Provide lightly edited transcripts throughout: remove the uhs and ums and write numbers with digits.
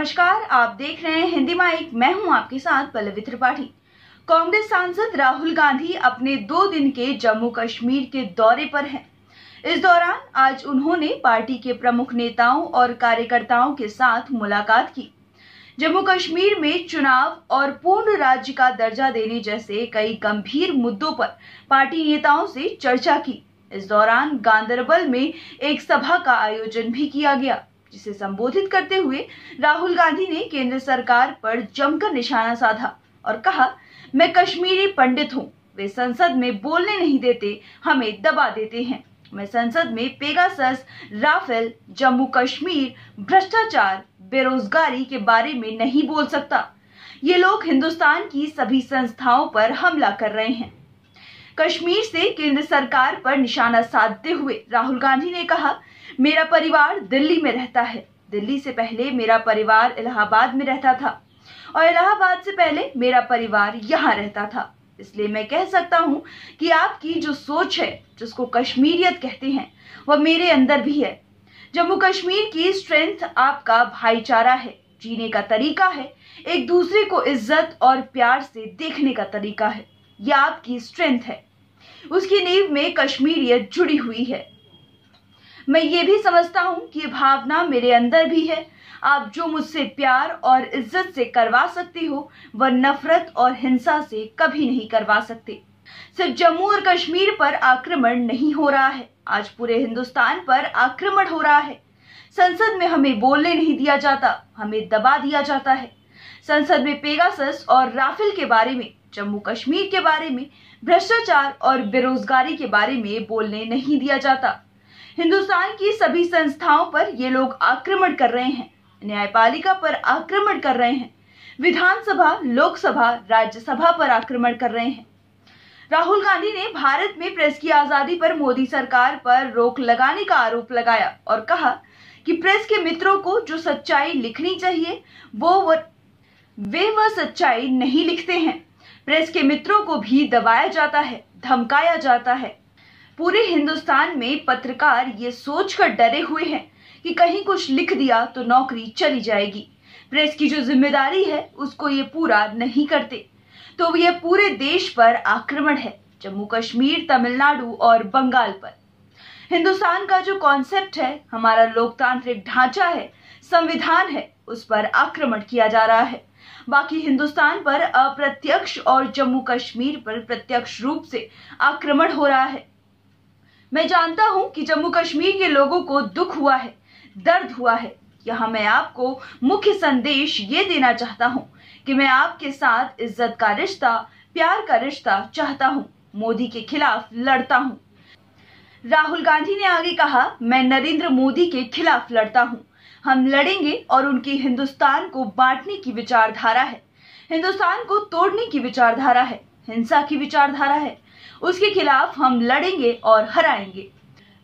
नमस्कार, आप देख रहे हैं हिंदी माइक। मैं हूं आपके साथ पल्लवी त्रिपाठी। कांग्रेस सांसद राहुल गांधी अपने 2 दिन के जम्मू कश्मीर के दौरे पर हैं। इस दौरान आज उन्होंने पार्टी के प्रमुख नेताओं और कार्यकर्ताओं के साथ मुलाकात की। जम्मू कश्मीर में चुनाव और पूर्ण राज्य का दर्जा देने जैसे कई गंभीर मुद्दों पर पार्टी नेताओं से चर्चा की। इस दौरान गांदरबल में एक सभा का आयोजन भी किया गया, जिसे संबोधित करते हुए राहुल गांधी ने केंद्र सरकार पर जमकर निशाना साधा और कहा, मैं कश्मीरी पंडित हूं, वे संसद में बोलने नहीं देते, हमें दबा देते हैं। मैं संसद में पेगासस, राफेल, जम्मू कश्मीर, भ्रष्टाचार, बेरोजगारी के बारे में नहीं बोल सकता। ये लोग हिंदुस्तान की सभी संस्थाओं पर हमला कर रहे हैं। कश्मीर से केंद्र सरकार पर निशाना साधते हुए राहुल गांधी ने कहा, मेरा परिवार दिल्ली में रहता है। दिल्ली से पहले मेरा परिवार इलाहाबाद में रहता था और इलाहाबाद से पहले मेरा परिवार यहाँ रहता था। इसलिए मैं कह सकता हूँ कि आपकी जो सोच है, जिसको कश्मीरियत कहते हैं, वह मेरे अंदर भी है। जम्मू कश्मीर की स्ट्रेंथ आपका भाईचारा है, जीने का तरीका है, एक दूसरे को इज्जत और प्यार से देखने का तरीका है। यह आपकी स्ट्रेंथ है, उसकी नींव में कश्मीरियत जुड़ी हुई है। मैं ये भी समझता हूँ कि ये भावना मेरे अंदर भी है। आप जो मुझसे प्यार और इज्जत से करवा सकती हो, वह नफरत और हिंसा से कभी नहीं करवा सकते। सिर्फ जम्मू और कश्मीर पर आक्रमण नहीं हो रहा है, आज पूरे हिंदुस्तान पर आक्रमण हो रहा है। संसद में हमें बोलने नहीं दिया जाता, हमें दबा दिया जाता है। संसद में पेगासस और राफेल के बारे में, जम्मू कश्मीर के बारे में, भ्रष्टाचार और बेरोजगारी के बारे में बोलने नहीं दिया जाता। हिंदुस्तान की सभी संस्थाओं पर ये लोग आक्रमण कर रहे हैं, न्यायपालिका पर आक्रमण कर रहे हैं, विधानसभा, लोकसभा, राज्यसभा पर आक्रमण कर रहे हैं। राहुल गांधी ने भारत में प्रेस की आजादी पर मोदी सरकार पर रोक लगाने का आरोप लगाया और कहा कि प्रेस के मित्रों को जो सच्चाई लिखनी चाहिए वे सच्चाई नहीं लिखते हैं। प्रेस के मित्रों को भी दबाया जाता है, धमकाया जाता है। पूरे हिंदुस्तान में पत्रकार ये सोचकर डरे हुए हैं कि कहीं कुछ लिख दिया तो नौकरी चली जाएगी। प्रेस की जो जिम्मेदारी है उसको ये पूरा नहीं करते, तो ये पूरे देश पर आक्रमण है, जम्मू कश्मीर, तमिलनाडु और बंगाल पर। हिंदुस्तान का जो कॉन्सेप्ट है, हमारा लोकतांत्रिक ढांचा है, संविधान है, उस पर आक्रमण किया जा रहा है। बाकी हिंदुस्तान पर अप्रत्यक्ष और जम्मू कश्मीर पर प्रत्यक्ष रूप से आक्रमण हो रहा है। मैं जानता हूं कि जम्मू कश्मीर के लोगों को दुख हुआ है, दर्द हुआ है। यहाँ मैं आपको मुख्य संदेश ये देना चाहता हूं कि मैं आपके साथ इज्जत का रिश्ता, प्यार का रिश्ता चाहता हूं, मोदी के खिलाफ लड़ता हूं। राहुल गांधी ने आगे कहा, मैं नरेंद्र मोदी के खिलाफ लड़ता हूं। हम लड़ेंगे और उनकी हिंदुस्तान को बांटने की विचारधारा है, हिंदुस्तान को तोड़ने की विचारधारा है, हिंसा की विचारधारा है, उसके खिलाफ हम लड़ेंगे और हराएंगे।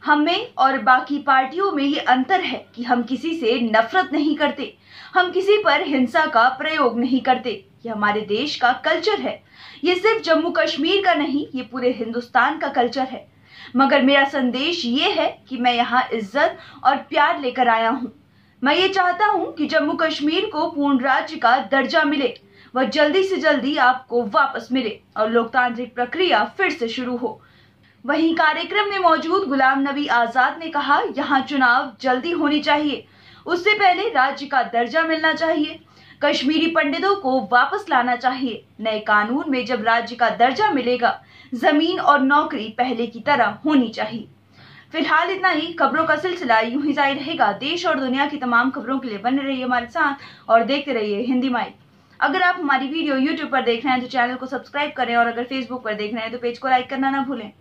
हमें और बाकी पार्टियों में ये अंतर है कि हम किसी से नफरत नहीं करते, हम किसी पर हिंसा का प्रयोग नहीं करते। ये हमारे देश का कल्चर है। ये सिर्फ जम्मू कश्मीर का नहीं, ये पूरे हिंदुस्तान का कल्चर है। मगर मेरा संदेश ये है कि मैं यहाँ इज्जत और प्यार लेकर आया हूँ। मैं ये चाहता हूँ कि जम्मू कश्मीर को पूर्ण राज्य का दर्जा मिले, वह जल्दी से जल्दी आपको वापस मिले और लोकतांत्रिक प्रक्रिया फिर से शुरू हो। वहीं कार्यक्रम में मौजूद गुलाम नबी आजाद ने कहा, यहाँ चुनाव जल्दी होनी चाहिए, उससे पहले राज्य का दर्जा मिलना चाहिए, कश्मीरी पंडितों को वापस लाना चाहिए। नए कानून में जब राज्य का दर्जा मिलेगा, जमीन और नौकरी पहले की तरह होनी चाहिए। फिलहाल इतना ही। खबरों का सिलसिला यूं ही जारी रहेगा। देश और दुनिया की तमाम खबरों के लिए बने रहिए हमारे साथ और देखते रहिए हिंदी माइक। अगर आप हमारी वीडियो YouTube पर देख रहे हैं तो चैनल को सब्सक्राइब करें और अगर Facebook पर देख रहे हैं तो पेज को लाइक करना ना भूलें।